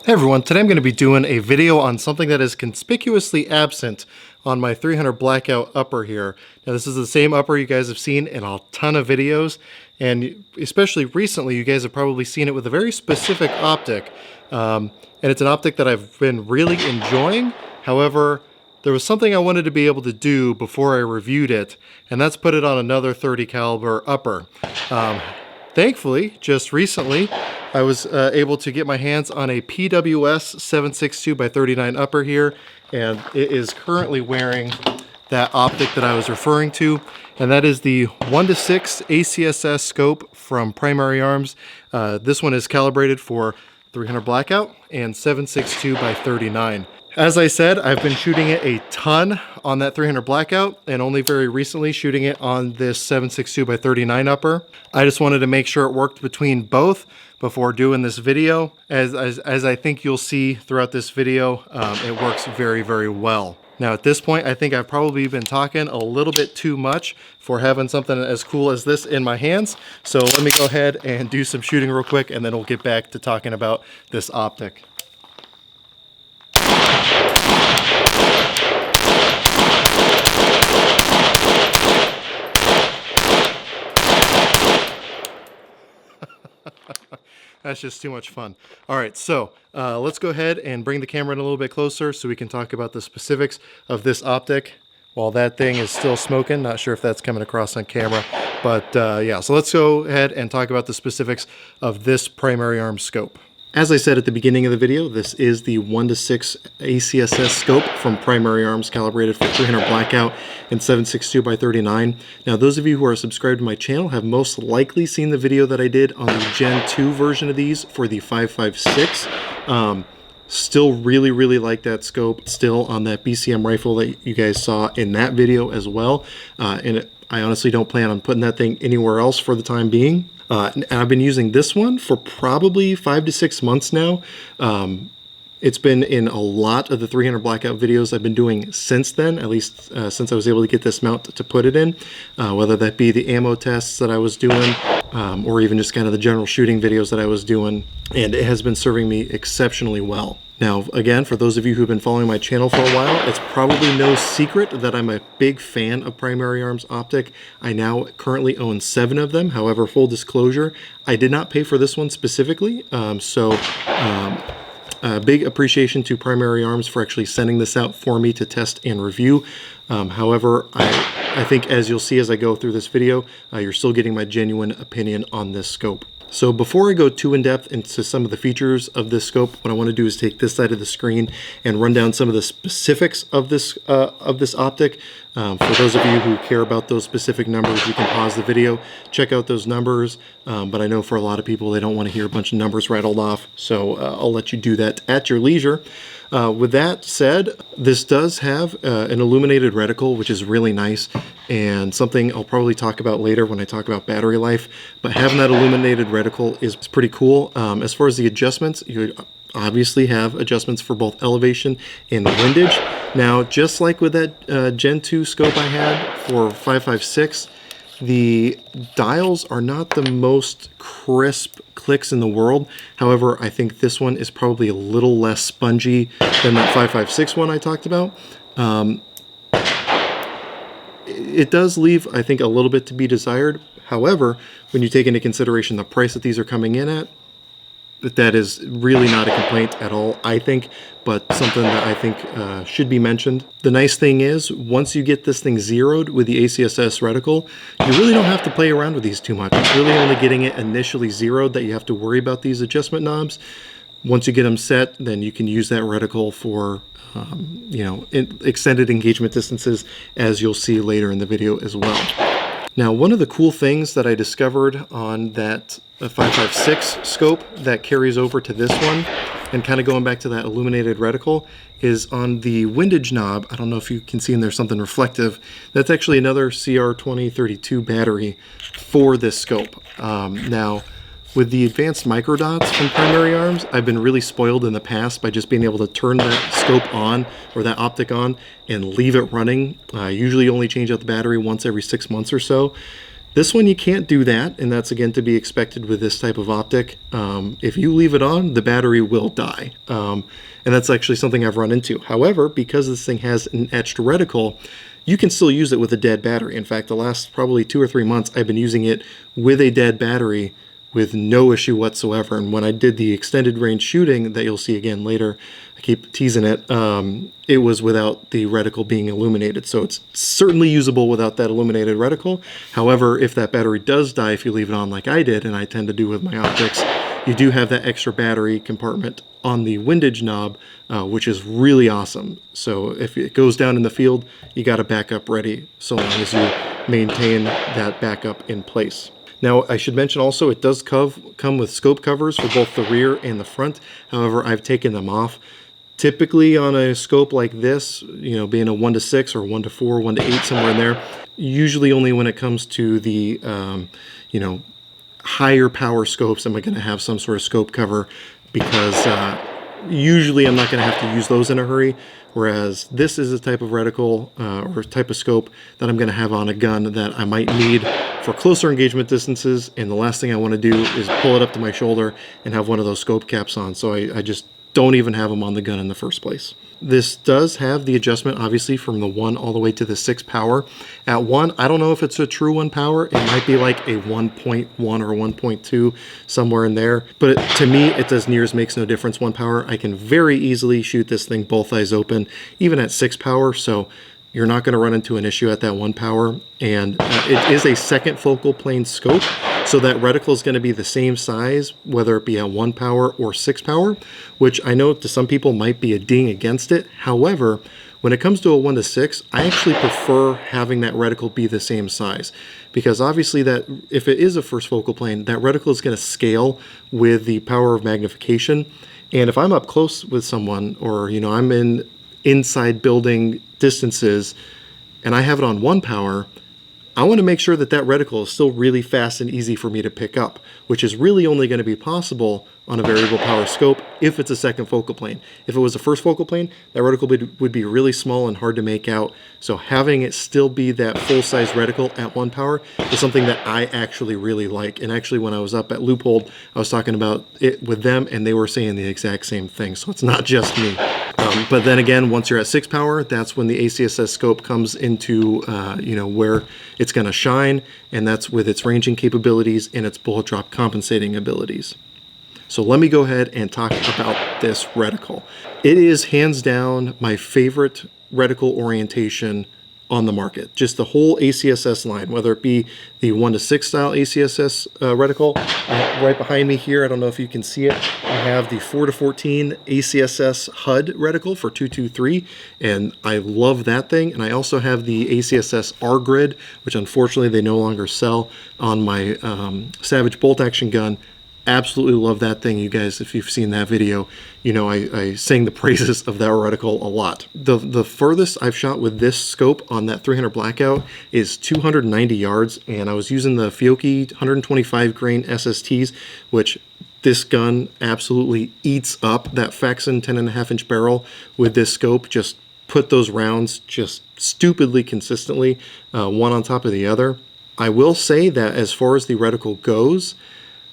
Hey everyone, today I'm going to be doing a video on something that is conspicuously absent on my 300 blackout upper here. Now this is the same upper you guys have seen in a ton of videos, and especially recently you guys have probably seen it with a very specific optic. And it's an optic that I've been really enjoying. However, there was something I wanted to be able to do before I reviewed it, and that's put it on another 30 caliber upper. Thankfully, just recently, I was able to get my hands on a PWS 762x39 upper here, and it is currently wearing that optic that I was referring to, and that is the 1:6 ACSS scope from Primary Arms. This one is calibrated for 300 blackout and 762x39. As I said, I've been shooting it a ton on that 300 blackout and only very recently shooting it on this 762x39 upper. I just wanted to make sure it worked between both before doing this video. As I think you'll see throughout this video, it works very, very well. Now at this point, I think I've probably been talking a little bit too much for having something as cool as this in my hands. So let me go ahead and do some shooting real quick, and then we'll get back to talking about this optic. That's just too much fun. All right, so let's go ahead and bring the camera in a little bit closer so we can talk about the specifics of this optic. While that thing is still smoking, not sure if that's coming across on camera, but yeah, so let's go ahead and talk about the specifics of this Primary Arms scope. As I said at the beginning of the video, this is the 1:6 ACSS scope from Primary Arms, calibrated for 300 blackout and 762x39. Now, those of you who are subscribed to my channel have most likely seen the video that I did on the Gen 2 version of these for the 5.56. Still really like that scope, still on that BCM rifle that you guys saw in that video as well. I honestly don't plan on putting that thing anywhere else for the time being. And I've been using this one for probably 5 to 6 months now. It's been in a lot of the 300 blackout videos I've been doing since then, at least since I was able to get this mount to put it in, whether that be the ammo tests that I was doing, or even just kind of the general shooting videos that I was doing, and it has been serving me exceptionally well. Now, again, for those of you who've been following my channel for a while, it's probably no secret that I'm a big fan of Primary Arms optic. I now currently own 7 of them. However, full disclosure, I did not pay for this one specifically. Big appreciation to Primary Arms for actually sending this out for me to test and review. However, I think as you'll see as I go through this video, you're still getting my genuine opinion on this scope. So before I go too in-depth into some of the features of this scope, what I want to do is take this side of the screen and run down some of the specifics of this optic. For those of you who care about those specific numbers, you can pause the video, check out those numbers, but I know for a lot of people they don't want to hear a bunch of numbers rattled off, so I'll let you do that at your leisure. With that said, this does have an illuminated reticle, which is really nice, and something I'll probably talk about later when I talk about battery life, but having that illuminated reticle is pretty cool. As far as the adjustments, you obviously have adjustments for both elevation and windage. Now, just like with that Gen 2 scope I had for 5.56, the dials are not the most crisp clicks in the world. However, I think this one is probably a little less spongy than that 5.56 one I talked about. It does leave, I think, a little bit to be desired. However, when you take into consideration the price that these are coming in at, that is really not a complaint at all, I think, but something that I think should be mentioned. The nice thing is, once you get this thing zeroed with the ACSS reticle, you really don't have to play around with these too much. It's really only getting it initially zeroed that you have to worry about these adjustment knobs. Once you get them set, then you can use that reticle for extended engagement distances, as you'll see later in the video as well. Now, one of the cool things that I discovered on that 5.56 scope that carries over to this one, and kind of going back to that illuminated reticle, is on the windage knob. I don't know if you can see in there something reflective. That's actually another CR2032 battery for this scope. Now, with the advanced microdots from Primary Arms, I've been really spoiled in the past by just being able to turn that scope on, or that optic on, and leave it running. I usually only change out the battery once every 6 months or so. This one you can't do that, and that's again to be expected with this type of optic. If you leave it on, the battery will die. And that's actually something I've run into. However, because this thing has an etched reticle, you can still use it with a dead battery. In fact, the last probably 2 or 3 months, I've been using it with a dead battery with no issue whatsoever. And when I did the extended range shooting that you'll see again later, I keep teasing it, it was without the reticle being illuminated. So it's certainly usable without that illuminated reticle. However, if that battery does die, if you leave it on like I did, and I tend to do with my optics, you do have that extra battery compartment on the windage knob, which is really awesome. So if it goes down in the field, you got a backup ready so long as you maintain that backup in place. Now, I should mention also, it does come with scope covers for both the rear and the front. However, I've taken them off. Typically on a scope like this, you know, being a 1:6 or 1:4, 1:8, somewhere in there, usually only when it comes to the, you know, higher power scopes am I going to have some sort of scope cover, because usually I'm not going to have to use those in a hurry, whereas this is a type of reticle or type of scope that I'm going to have on a gun that I might need for closer engagement distances, and the last thing I want to do is pull it up to my shoulder and have one of those scope caps on, so I just don't even have them on the gun in the first place. This does have the adjustment, obviously, from the 1 all the way to the 6 power. At 1, I don't know if it's a true 1 power. It might be like a 1.1 or 1.2, somewhere in there. But to me, it does near as makes no difference 1 power. I can very easily shoot this thing both eyes open, even at 6 power. So you're not going to run into an issue at that 1 power. And it is a second focal plane scope, so that reticle is going to be the same size, whether it be at 1 power or 6 power, which I know to some people might be a ding against it. However, when it comes to a 1:6, I actually prefer having that reticle be the same size, because obviously that if it is a first focal plane, that reticle is going to scale with the power of magnification. And if I'm up close with someone, or you know, I'm in inside building distances and I have it on 1 power, I want to make sure that that reticle is still really fast and easy for me to pick up, which is really only going to be possible on a variable power scope if it's a second focal plane. If it was a first focal plane, that reticle would be really small and hard to make out. So having it still be that full-size reticle at 1 power is something that I actually really like. And actually, when I was up at Loophole, I was talking about it with them, and they were saying the exact same thing. So it's not just me. But then again, once you're at 6 power, that's when the ACSS scope comes into, you know, where it's going to shine, and that's with its ranging capabilities and its bullet drop compensating abilities. So let me go ahead and talk about this reticle. It is hands down my favorite reticle orientation on the market. Just the whole ACSS line, whether it be the 1:6 style ACSS reticle. Right behind me here, I don't know if you can see it, I have the 4-14 ACSS HUD reticle for 223, and I love that thing. And I also have the ACSS R Grid, which unfortunately they no longer sell, on my Savage bolt action gun. Absolutely love that thing. You guys, if you've seen that video, you know I sing the praises of that reticle a lot. The furthest I've shot with this scope on that 300 blackout is 290 yards, and I was using the Fiocchi 125 grain SSTs, which this gun absolutely eats up. That Faxon 10.5 inch barrel with this scope just put those rounds just stupidly consistently, one on top of the other. I will say that as far as the reticle goes,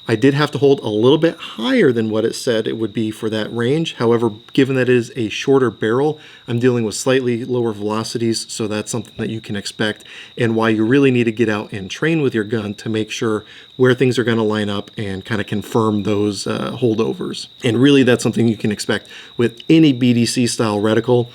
I did have to hold a little bit higher than what it said it would be for that range. However, given that it is a shorter barrel, I'm dealing with slightly lower velocities, so that's something that you can expect, and why you really need to get out and train with your gun to make sure where things are going to line up and kind of confirm those holdovers. And really, that's something you can expect with any BDC style reticle.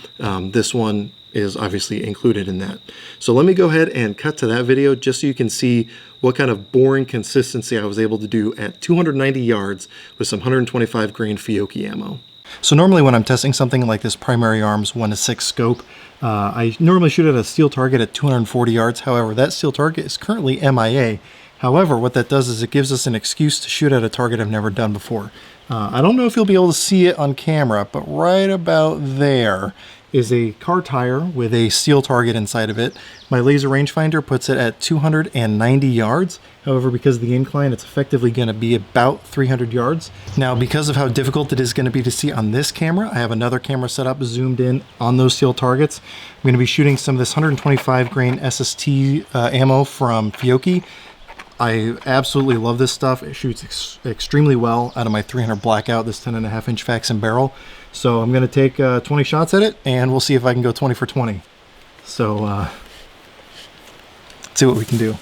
This one is obviously included in that. So let me go ahead and cut to that video just so you can see what kind of boring consistency I was able to do at 290 yards with some 125 grain Fiocchi ammo. So normally when I'm testing something like this primary arms 1:6 scope, I normally shoot at a steel target at 240 yards. However, that steel target is currently MIA. However, what that does is it gives us an excuse to shoot at a target I've never done before. I don't know if you'll be able to see it on camera, but right about there is a car tire with a steel target inside of it. My laser rangefinder puts it at 290 yards. However, because of the incline, it's effectively going to be about 300 yards. Now, because of how difficult it is going to be to see on this camera, I have another camera set up zoomed in on those steel targets. I'm going to be shooting some of this 125 grain SST ammo from Fiocchi. I absolutely love this stuff. It shoots extremely well out of my 300 blackout, this 10.5-inch Faxon barrel. So I'm going to take 20 shots at it, and we'll see if I can go 20 for 20. So let's see what we can do.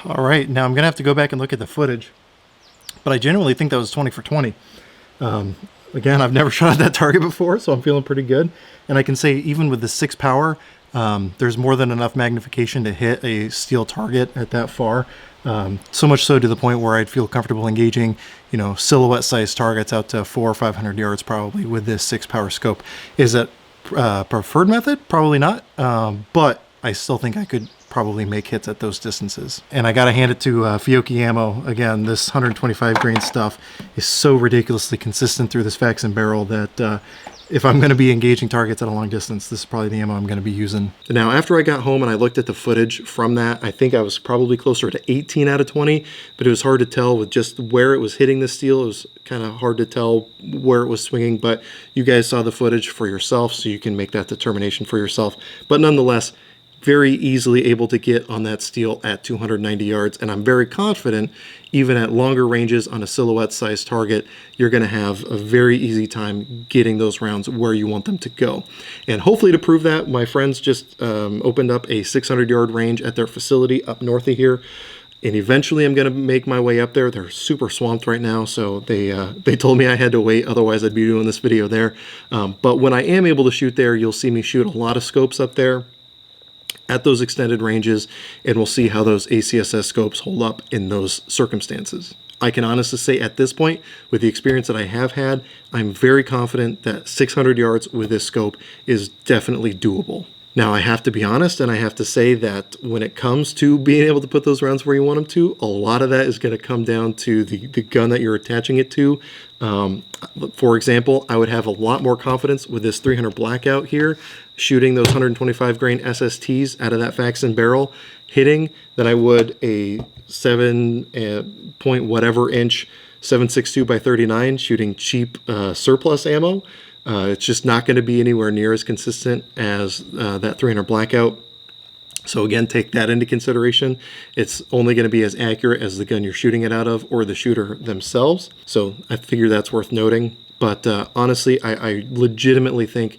All right, now I'm gonna have to go back and look at the footage, but I genuinely think that was 20 for 20. Again, I've never shot at that target before, so I'm feeling pretty good. And I can say even with the 6 power, there's more than enough magnification to hit a steel target at that far. So much so to the point where I'd feel comfortable engaging, you know, silhouette-sized targets out to 400 or 500 yards probably with this 6 power scope. Is that preferred method? Probably not, but I still think I could probably make hits at those distances. And I gotta hand it to Fiocchi Ammo. Again, this 125 grain stuff is so ridiculously consistent through this Faxon barrel that if I'm gonna be engaging targets at a long distance, this is probably the ammo I'm gonna be using. Now, after I got home and I looked at the footage from that, I think I was probably closer to 18 out of 20, but it was hard to tell with just where it was hitting the steel. It was kind of hard to tell where it was swinging, but you guys saw the footage for yourself, so you can make that determination for yourself. But nonetheless, very easily able to get on that steel at 290 yards, and I'm very confident even at longer ranges on a silhouette sized target, you're going to have a very easy time getting those rounds where you want them to go. And hopefully to prove that, my friends just opened up a 600 yard range at their facility up north of here, and eventually I'm going to make my way up there. They're super swamped right now, so they told me I had to wait, otherwise I'd be doing this video there. But when I am able to shoot there, you'll see me shoot a lot of scopes up there at those extended ranges, and we'll see how those ACSS scopes hold up in those circumstances. I can honestly say at this point, with the experience that I have had, I'm very confident that 600 yards with this scope is definitely doable. Now, I have to be honest, and I have to say that when it comes to being able to put those rounds where you want them to, a lot of that is going to come down to the gun that you're attaching it to. For example, I would have a lot more confidence with this 300 blackout here, shooting those 125 grain SSTs out of that Faxon barrel, hitting, than I would a 7 point whatever inch 7.62 by 39 shooting cheap surplus ammo. It's just not going to be anywhere near as consistent as that 300 blackout. So again, take that into consideration. It's only going to be as accurate as the gun you're shooting it out of or the shooter themselves. So I figure that's worth noting. But honestly, I legitimately think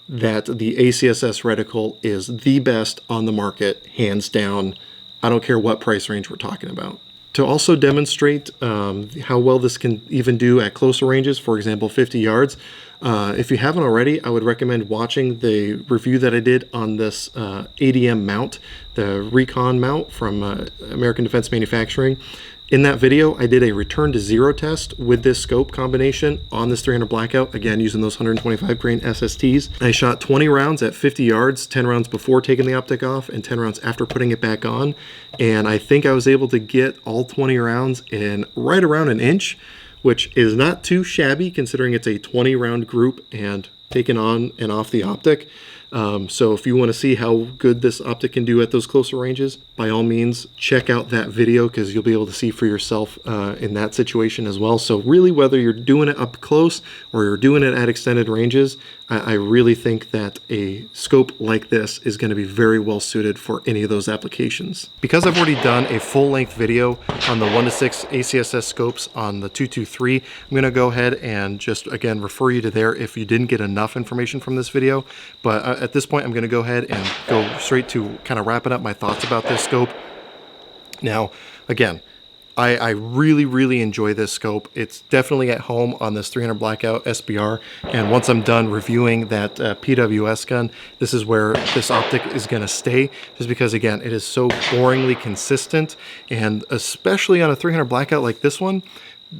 that the ACSS reticle is the best on the market, hands down. I don't care what price range we're talking about. To also demonstrate how well this can even do at closer ranges, for example, 50 yards, if you haven't already, I would recommend watching the review that I did on this ADM mount, the Recon mount from American Defense Manufacturing. In that video, I did a return to zero test with this scope combination on this 300 blackout, again, using those 125 grain SSTs. I shot 20 rounds at 50 yards, 10 rounds before taking the optic off and 10 rounds after putting it back on. And I think I was able to get all 20 rounds in right around an inch, which is not too shabby considering it's a 20 round group and taken on and off the optic. So if you want to see how good this optic can do at those closer ranges, by all means, check out that video because you'll be able to see for yourself in that situation as well. So really, whether you're doing it up close or you're doing it at extended ranges, I really think that a scope like this is going to be very well suited for any of those applications. Because I've already done a full-length video on the 1-6 ACSS scopes on the 223, I'm going to go ahead and just, again, refer you to there if you didn't get enough information from this video. But at this point, I'm going to go ahead and go straight to kind of wrapping up my thoughts about this scope. Now, again, I really, really enjoy this scope. It's definitely at home on this 300 Blackout SBR. And once I'm done reviewing that PWS gun, this is where this optic is going to stay. Just because, again, it is so boringly consistent. And especially on a 300 Blackout like this one,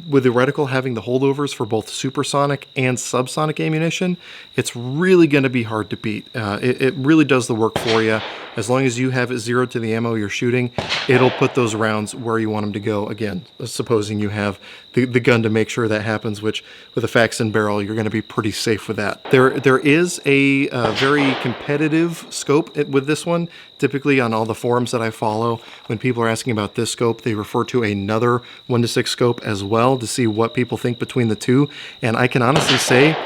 with the reticle having the holdovers for both supersonic and subsonic ammunition, it's really going to be hard to beat. It really does the work for you. As long as you have it zeroed to the ammo you're shooting, it'll put those rounds where you want them to go. Again, supposing you have the gun to make sure that happens, which with a Faxon barrel, you're going to be pretty safe with that. There is a very competitive scope with this one. Typically on all the forums that I follow, when people are asking about this scope, they refer to another 1-6 scope as well to see what people think between the two. And I can honestly say,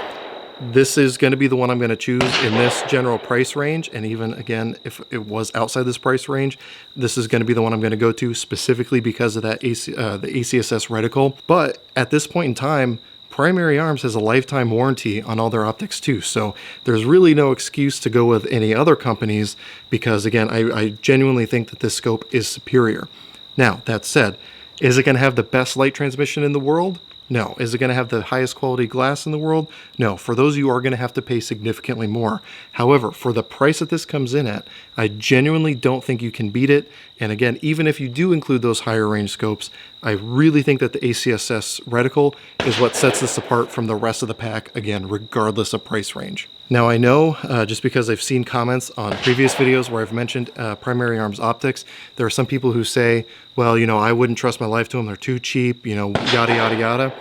this is going to be the one I'm going to choose in this general price range. And even, again, if it was outside this price range, this is going to be the one I'm going to go to specifically because of that the ACSS reticle. But at this point in time, Primary Arms has a lifetime warranty on all their optics too. So there's really no excuse to go with any other companies because, again, I genuinely think that this scope is superior. Now, that said, is it going to have the best light transmission in the world? No. Is it going to have the highest quality glass in the world? No. For those, you are going to have to pay significantly more. However, for the price that this comes in at, I genuinely don't think you can beat it. And again, even if you do include those higher range scopes, I really think that the ACSS reticle is what sets this apart from the rest of the pack, again, regardless of price range. Now I know, just because I've seen comments on previous videos where I've mentioned Primary Arms optics, there are some people who say, well, you know, I wouldn't trust my life to them, they're too cheap, you know, yada, yada, yada.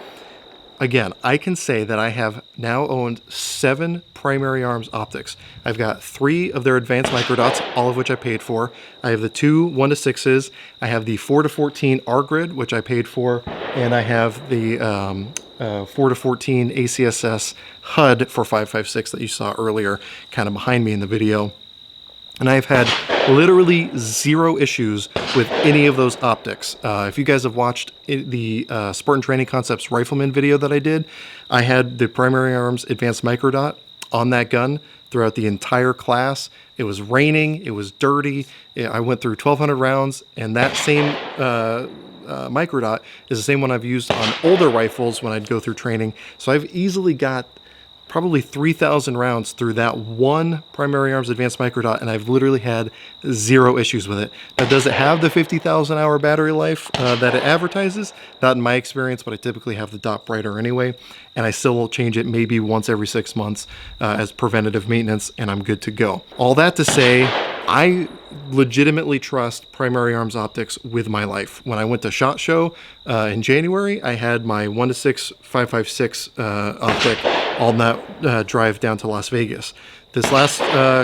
Again, I can say that I have now owned 7 Primary Arms optics. I've got 3 of their advanced microdots, all of which I paid for. I have the 2 1-6s. I have the 4-14 R-Grid, which I paid for, and I have the 4-14 ACSS HUD for 5.56 that you saw earlier, kind of behind me in the video. And I've had literally 0 issues with any of those optics. If you guys have watched the Spartan Training Concepts Rifleman video that I did, I had the Primary Arms Advanced Microdot on that gun throughout the entire class. It was raining, it was dirty. I went through 1,200 rounds, and that same microdot is the same one I've used on older rifles when I'd go through training. So I've easily got probably 3,000 rounds through that one Primary Arms Advanced Microdot, and I've literally had 0 issues with it. Now, does it have the 50,000 hour battery life that it advertises? Not in my experience, but I typically have the dot brighter anyway, and I still will change it maybe once every 6 months as preventative maintenance, and I'm good to go. All that to say, I legitimately trust Primary Arms optics with my life. When I went to SHOT Show in January, I had my 1-6 5.56 optic on that drive down to Las Vegas. This last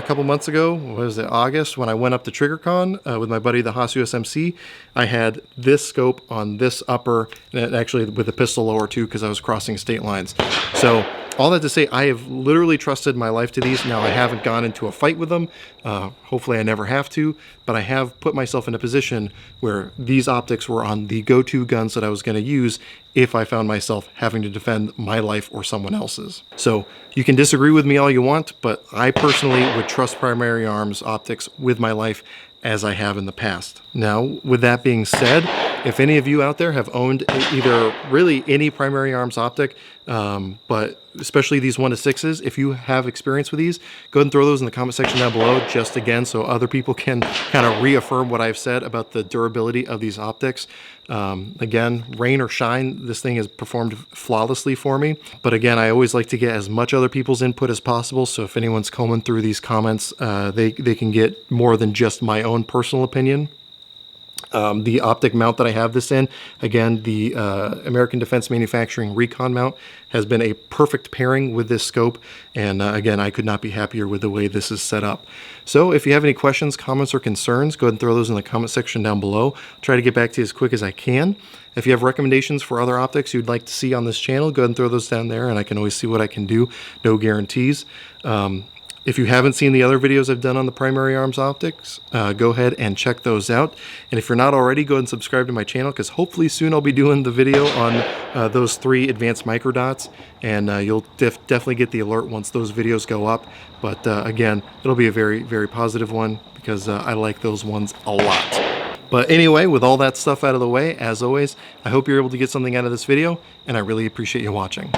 couple months ago, what was it, August, when I went up to TriggerCon with my buddy, the Haas USMC, I had this scope on this upper, and actually with a pistol lower too, because I was crossing state lines. So all that to say, I have literally trusted my life to these. Now, I haven't gone into a fight with them. Hopefully I never have to, but I have put myself in a position where these optics were on the go-to guns that I was going to use if I found myself having to defend my life or someone else's. So you can disagree with me all you want, but I personally would trust Primary Arms optics with my life as I have in the past. Now, with that being said, if any of you out there have owned either really any Primary Arms optic, but especially these 1-6s, if you have experience with these, go ahead and throw those in the comment section down below, just again, so other people can kind of reaffirm what I've said about the durability of these optics. Again, rain or shine, this thing has performed flawlessly for me. But again, I always like to get as much other people's input as possible. So if anyone's combing through these comments, they can get more than just my own personal opinion. The optic mount that I have this in, again, the American Defense Manufacturing Recon mount, has been a perfect pairing with this scope. And again, I could not be happier with the way this is set up. So if you have any questions, comments, or concerns, go ahead and throw those in the comment section down below. I'll try to get back to you as quick as I can. If you have recommendations for other optics you'd like to see on this channel, go ahead and throw those down there, and I can always see what I can do. No guarantees. If you haven't seen the other videos I've done on the primary arms optics, go ahead and check those out. And if you're not already, go ahead and subscribe to my channel, because hopefully soon I'll be doing the video on those 3 advanced microdots, and you'll definitely get the alert once those videos go up. But again, it'll be a very, very positive one, because I like those ones a lot. But anyway, with all that stuff out of the way, as always, I hope you're able to get something out of this video, and I really appreciate you watching.